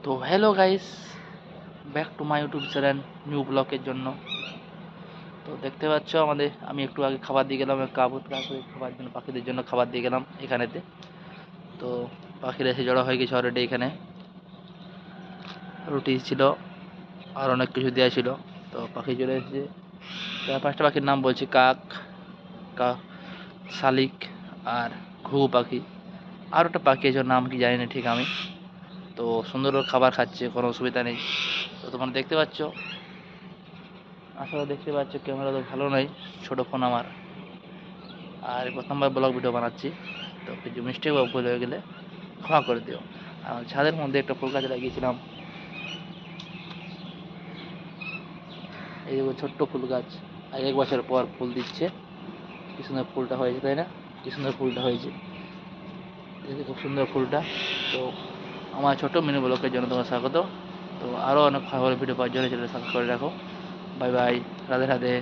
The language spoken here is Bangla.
তো hello guys, back to my YouTube channel new ব্লগের জন্য। তো দেখতে পাচ্ছ আমি একটু আগে খাবার দিয়ে গেলাম খাবার জন্য, পাখিদের জন্য খাবার দিয়ে গেলাম এখানেতে। তো পাখিরা এসে জড়ো হয়ে গেছে অলরেডি। এখানে রুটি ছিল আর অনেক কিছু দেওয়া ছিল। তো পাখি চলে এসেছে। চার পাঁচটা পাখির নাম বলছি: কাক, কা শালিক, আর ঘুঘু পাখি। আর একটা পাখি আছে, ওর নাম কি জানি না ঠিক আমি। তো সুন্দর খাবার খাচ্ছে, কোনো অসুবিধা নেই। তো তোমরা দেখতে পাচ্ছ, আসলে দেখতে পাচ্ছ ক্যামেরা তো ভালো নয়, ছোটো ফোন আমার, আর প্রথমবার ব্লগ ভিডিও বানাচ্ছি। তো কিছু মিস্টেক বা ভুল হয়ে গেলে ক্ষমা করে দিও। আর ছাদের মধ্যে একটা ফুল গাছ লাগিয়েছিলাম, এই দেখো ছোট্ট ফুল গাছ, আর 1 বছর পর ফুল দিচ্ছে। কি সুন্দর ফুলটা হয়েছে, তাই না? কি সুন্দর ফুলটা হয়েছে, দেখতে খুব সুন্দর ফুলটা। তো আমার ছোট মিনি ব্লগের জন্য তোমার স্বাগত। তো আরও অনেক ভালো ভিডিও পাওয়ার জন্য চ্যানেলটা সাবস্ক্রাইব করে রাখো। Bye bye, Radhe Radhe.